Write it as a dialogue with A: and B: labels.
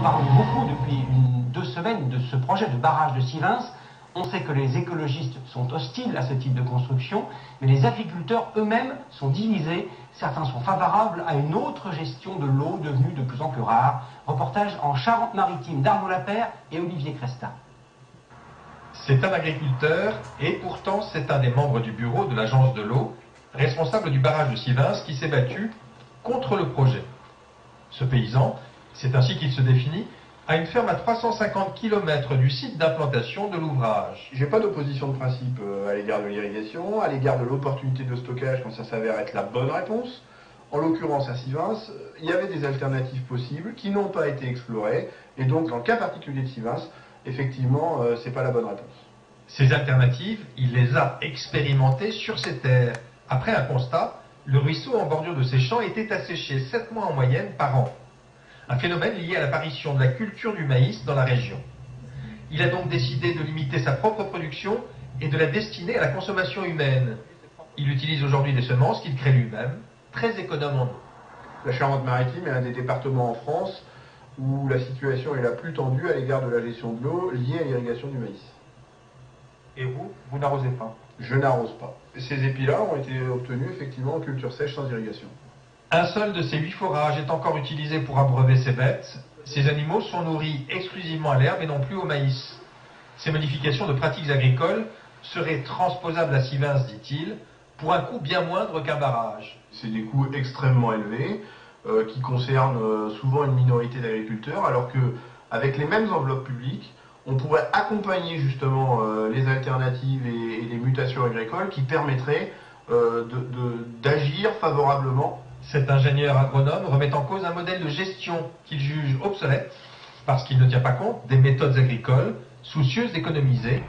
A: parle beaucoup depuis 2 semaines de ce projet de barrage de Sivens. On sait que les écologistes sont hostiles à ce type de construction, mais les agriculteurs eux-mêmes sont divisés. Certains sont favorables à une autre gestion de l'eau devenue de plus en plus rare. Reportage en Charente-Maritime d'Arnaud Lapère et Olivier Cresta.
B: C'est un agriculteur et pourtant c'est un des membres du bureau de l'agence de l'eau, responsable du barrage de Sivens, qui s'est battu contre le projet. Ce paysan, c'est ainsi qu'il se définit, a une ferme à 350 km du site d'implantation de l'ouvrage.
C: J'ai pas d'opposition de principe à l'égard de l'irrigation, à l'égard de l'opportunité de stockage quand ça s'avère être la bonne réponse. En l'occurrence à Sivens, il y avait des alternatives possibles qui n'ont pas été explorées, et donc dans le cas particulier de Sivens, effectivement, c'est pas la bonne réponse.
B: Ces alternatives, il les a expérimentées sur ses terres. Après un constat, le ruisseau en bordure de ses champs était asséché 7 mois en moyenne par an. Un phénomène lié à l'apparition de la culture du maïs dans la région. Il a donc décidé de limiter sa propre production et de la destiner à la consommation humaine. Il utilise aujourd'hui des semences qu'il crée lui-même, très économes en eau.
C: La Charente-Maritime est un des départements en France où la situation est la plus tendue à l'égard de la gestion de l'eau liée à l'irrigation du maïs.
B: Et vous n'arrosez pas?
C: Je n'arrose pas. Ces épis-là ont été obtenus effectivement en culture sèche sans irrigation.
B: Un seul de ces 8 forages est encore utilisé pour abreuver ses bêtes. Ces animaux sont nourris exclusivement à l'herbe et non plus au maïs. Ces modifications de pratiques agricoles seraient transposables à Sivens, dit-il, pour un coût bien moindre qu'un barrage.
C: C'est des coûts extrêmement élevés qui concernent souvent une minorité d'agriculteurs, alors qu'avec les mêmes enveloppes publiques, on pourrait accompagner justement les alternatives et les mutations agricoles qui permettraient d'agir favorablement.
B: Cet ingénieur agronome remet en cause un modèle de gestion qu'il juge obsolète parce qu'il ne tient pas compte des méthodes agricoles soucieuses d'économiser